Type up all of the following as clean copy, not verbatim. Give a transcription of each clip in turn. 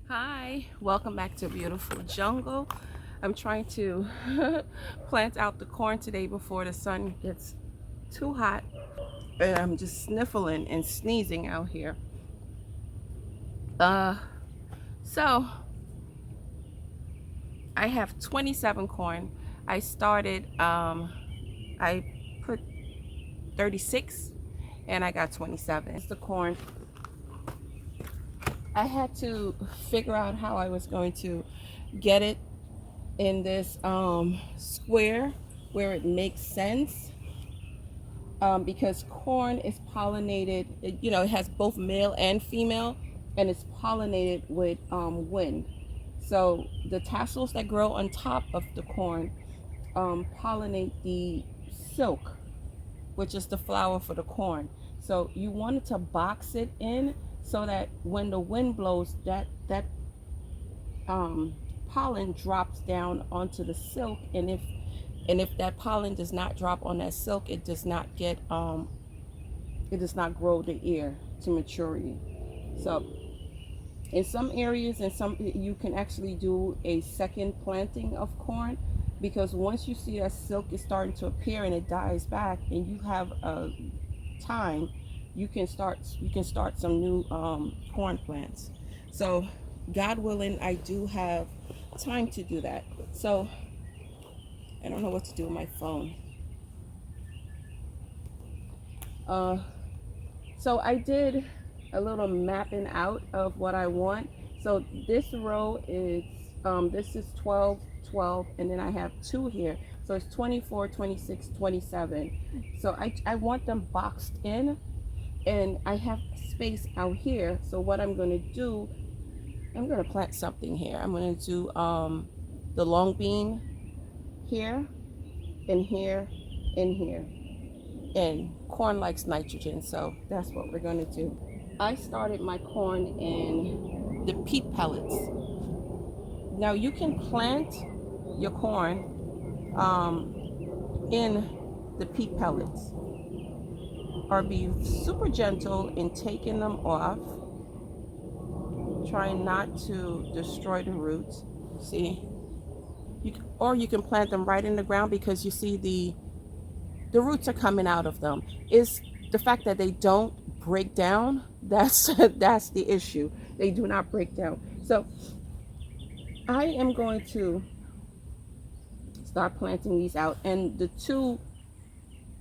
Hi, welcome back to Beautiful Jungle. I'm trying to plant out the corn today before the sun gets too hot, and I'm just sniffling and sneezing out here. So I have 27 corn. I started, I put 36 and I got 27. It's the corn. I had to figure out how I was going to get it in this square where it makes sense, because corn is pollinated, it has both male and female, and it's pollinated with wind. So the tassels that grow on top of the corn pollinate the silk, which is the flower for the corn. So you wanted to box it in so that when the wind blows, that pollen drops down onto the silk, and if that pollen does not drop on that silk, it does not grow the ear to maturity. So in some areas, you can actually do a second planting of corn, because once you see that silk is starting to appear and it dies back and you have time, you can start some new corn plants. So God willing, I do have time to do that. So I don't know what to do with my phone. So I did a little mapping out of what I want. So this row is this is 12, 12, and then I have 2 here. So it's 24, 26, 27. So I want them boxed in, and I have space out here. So what I'm going to do, I'm going to plant something here. I'm going to do the long bean here, and here, and here. And corn likes nitrogen, so that's what we're going to do. I started my corn in the peat pellets. Now you can plant your corn in the peat pellets, or be super gentle in taking them off, trying not to destroy the roots. See, or you can plant them right in the ground, because you see the roots are coming out of them. Is the fact that they don't break down. That's the issue. They do not break down. So I am going to start planting these out, and the 2,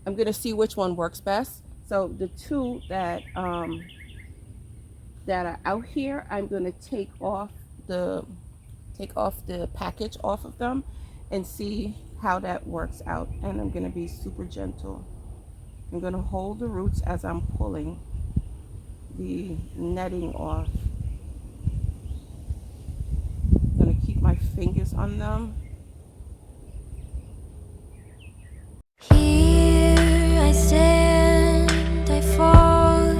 I'm going to see which one works best. So the 2 that are out here, I'm going to take off the package off of them and see how that works out. And I'm going to be super gentle. I'm going to hold the roots as I'm pulling the netting off. I'm going to keep my fingers on them. Here I stand, I fall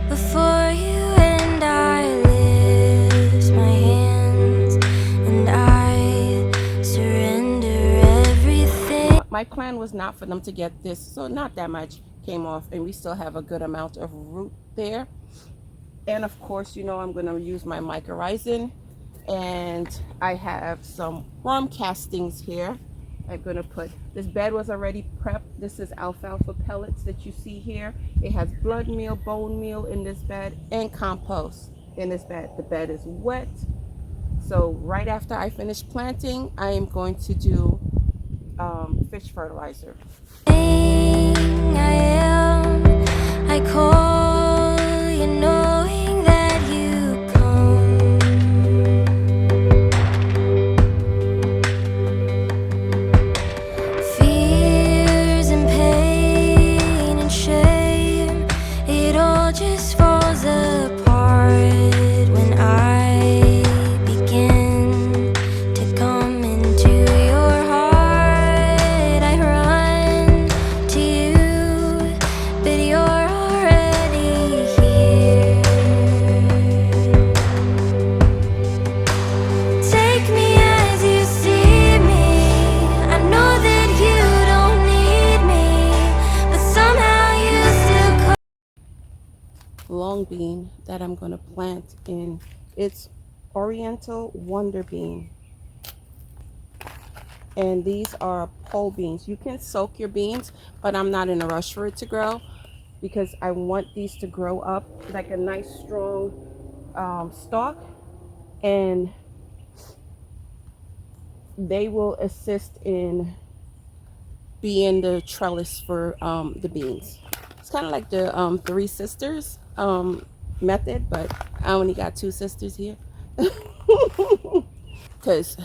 before you, and I lift my hands, and I surrender everything. My plan was not for them to get this, so not that much came off, and we still have a good amount of root there. And of course, I'm going to use my mycorrhizin, and I have some worm castings here. I'm going to put, this bed was already prepped. This is alfalfa pellets that you see here. It has blood meal, bone meal in this bed, and compost in this bed. The bed is wet. So right after I finish planting, I am going to do fish fertilizer. I call you, knowing that you come. Fears and pain and shame, it all just falls apart when I begin to come into your heart. I run to you, but you're already here. Take me as you see me. I know that you don't need me, but somehow you still call. Long bean that I'm going to plant in its Oriental Wonder Bean. And these are pole beans. You can soak your beans, but I'm not in a rush for it to grow because I want these to grow up like a nice strong stalk, and they will assist in being the trellis for the beans. It's kind of like the Three Sisters method, but I only got 2 sisters here because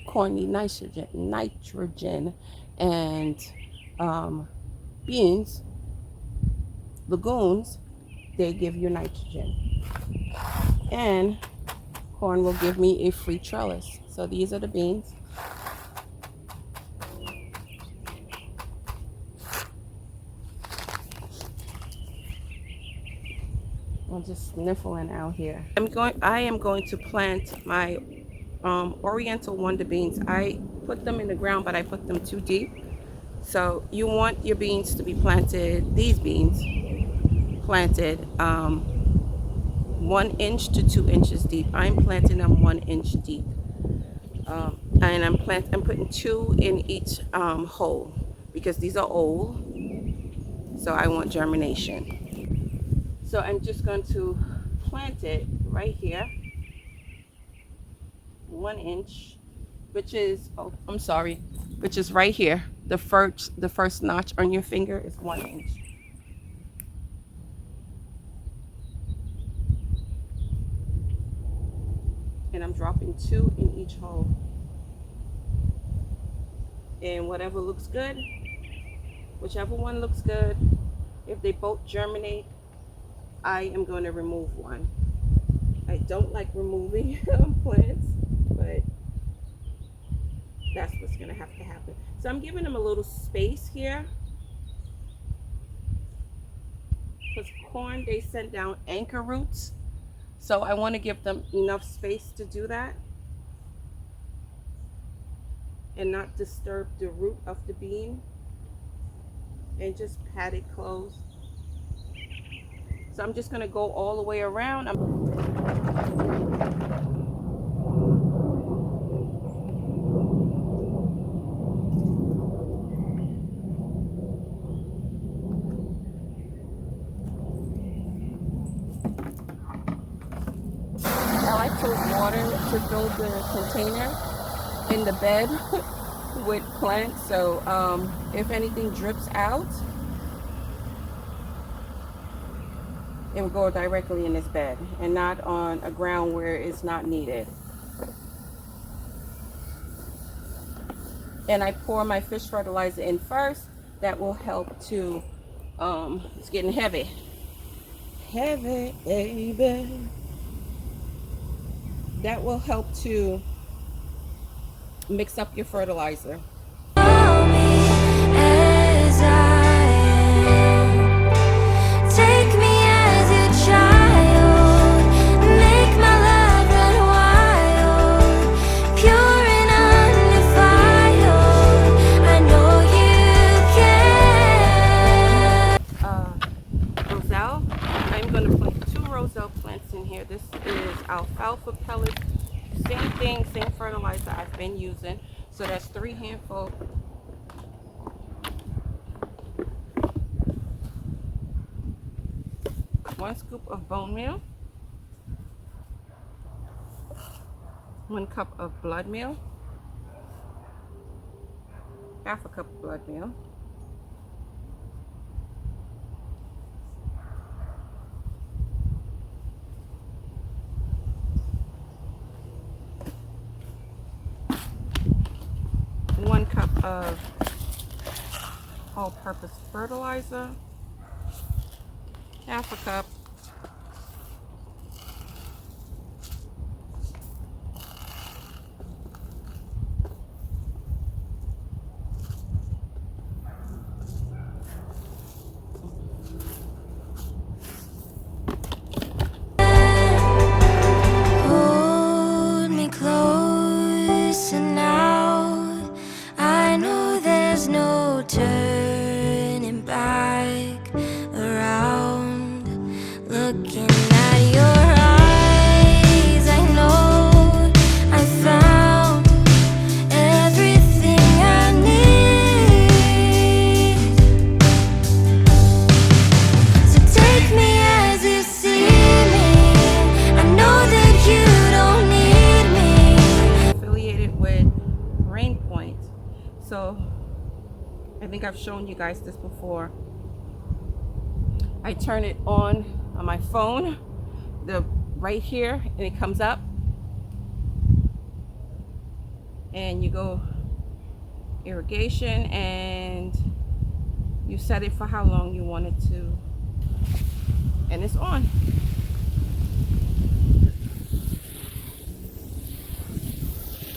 corn need nitrogen, and beans, legumes, they give you nitrogen, and corn will give me a free trellis. So these are the beans. I'm just sniffling out here. I am going to plant my Oriental Wonder Beans. I put them in the ground, but I put them too deep. So you want your beans to be planted, these beans planted 1 inch to 2 inches deep. I'm planting them 1 inch deep. And I'm putting 2 in each hole because these are old. So I want germination. So I'm just going to plant it right here, 1 inch, which is, oh, I'm sorry, which is right here. The first notch on your finger is 1 inch. And I'm dropping 2 in each hole. And whatever looks good, whichever one looks good, if they both germinate, I am going to remove one. I don't like removing plants, but that's what's going to have to happen. So I'm giving them a little space here, because corn, they send down anchor roots. So I want to give them enough space to do that and not disturb the root of the bean, and just pat it closed. So I'm just going to go all the way around. I like to fill the container in the bed with plants. So if anything drips out, it will go directly in this bed and not on a ground where it's not needed. And I pour my fish fertilizer in first. That will help to, it's getting heavy. Heavy, baby. That will help to mix up your fertilizer. Plants in here. This is alfalfa pellets. Same thing, same fertilizer I've been using. So that's 3 handfuls. One scoop of bone meal. 1 cup of blood meal. Half a cup of blood meal. 1 cup of all-purpose fertilizer, half a cup, hold me close and now I know there's no turning back around. So I think I've shown you guys this before. I turn it on my phone, the right here, and it comes up, and you go irrigation, and you set it for how long you want it to, and it's on.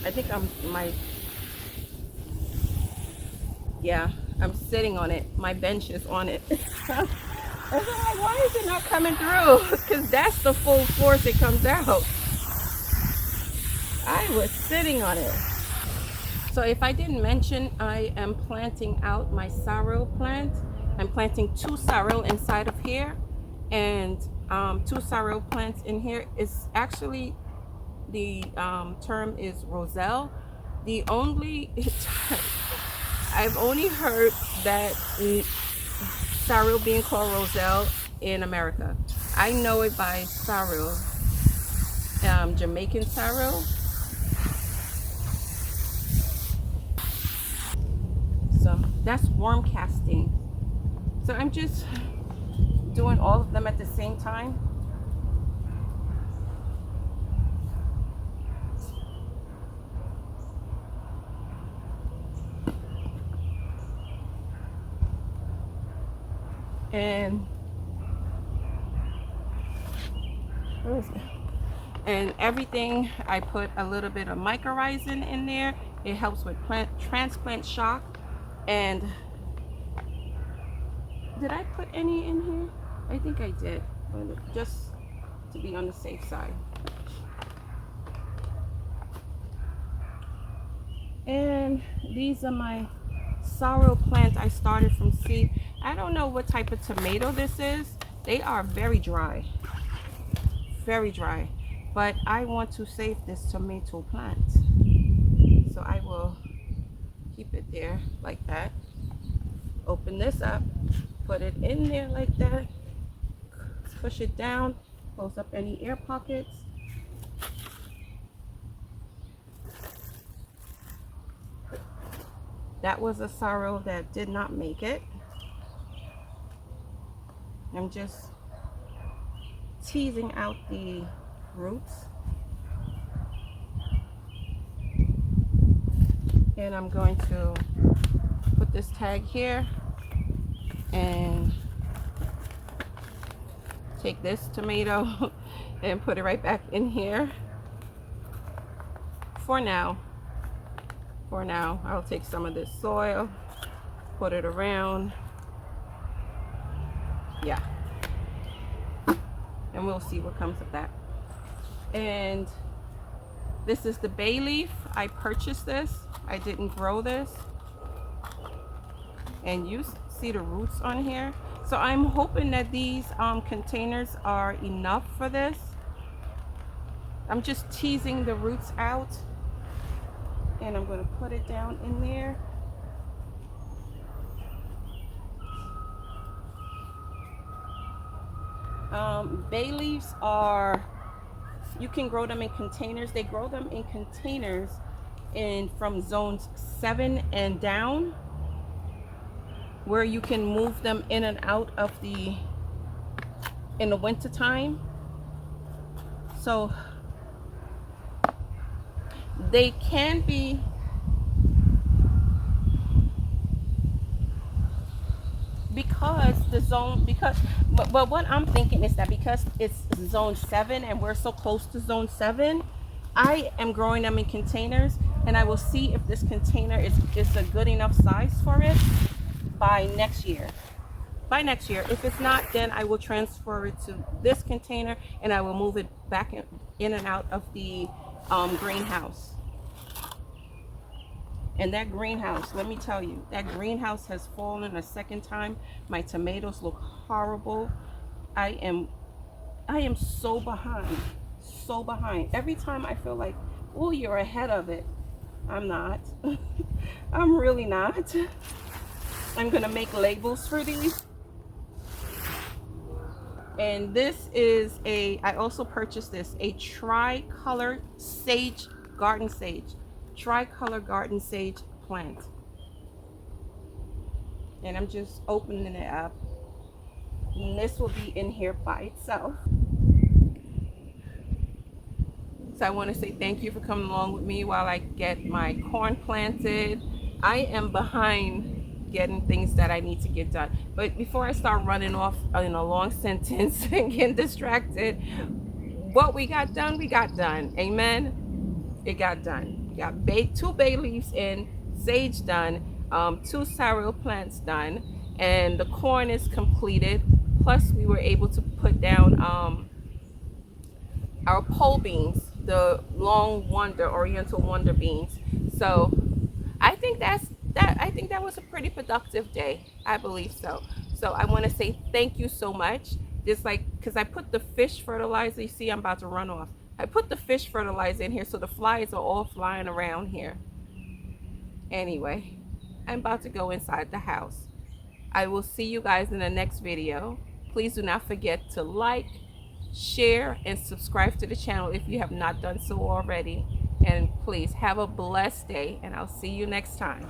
I think I'm sitting on it. My bench is on it. I was like, why is it not coming through? Because that's the full force it comes out. I was sitting on it. So if I didn't mention, I am planting out my sorrel plant. I'm planting 2 sorrel inside of here, and 2 sorrel plants in here. Is actually, the term is roselle. The only I've only heard that sorrel being called roselle in America. I know it by sorrel, Jamaican sorrel. So that's worm casting. So I'm just doing all of them at the same time. And everything, I put a little bit of mycorrhizin in there. It helps with plant transplant shock. And did I put any in here? I think I did, just to be on the safe side. And these are my sorrel plants I started from seed. I don't know what type of tomato this is. They are very dry, but I want to save this tomato plant, so I will keep it there like that. Open this up, put it in there like that, push it down, close up any air pockets. That was a sorrel that did not make it. I'm just teasing out the roots, and I'm going to put this tag here and take this tomato and put it right back in here. For now, I'll take some of this soil, put it around, yeah, and we'll see what comes of that. And this is the bay leaf. I purchased this. I didn't grow this, and you see the roots on here. So I'm hoping that these containers are enough for this. I'm just teasing the roots out, and I'm going to put it down in there. Bay leaves are, you can grow them in containers. They grow them in containers from zones 7 and down, where you can move them in and out of in the winter time. So they can be, but what I'm thinking is that because it's zone 7 and we're so close to zone 7, I am growing them in containers, and I will see if this container is a good enough size for it by next year. If it's not, then I will transfer it to this container, and I will move it back in and out of the greenhouse. And that greenhouse, let me tell you, that greenhouse has fallen a second time. My tomatoes look horrible. I am so behind. Every time I feel like, oh, you're ahead of it. I'm not. I'm really not. I'm gonna make labels for these. And this is I also purchased this, a tricolor sage, garden sage. Tricolor garden sage plant. and I'm just opening it up. And this will be in here by itself. So I want to say thank you for coming along with me while I get my corn planted. I am behind getting things that I need to get done. But before I start running off in a long sentence and getting distracted, what we got done, we got done. Amen. It got done. We got 2 bay leaves in, sage done, 2 sorrel plants done, and the corn is completed. Plus, we were able to put down our pole beans, the long wonder, oriental wonder beans. So I think that was a pretty productive day. I believe so. So I want to say thank you so much. Just like, because I put the fish fertilizer, you see I'm about to run off. I put the fish fertilizer in here so the flies are all flying around here. Anyway, I'm about to go inside the house. I will see you guys in the next video. Please do not forget to like, share, and subscribe to the channel if you have not done so already. And please have a blessed day, and I'll see you next time.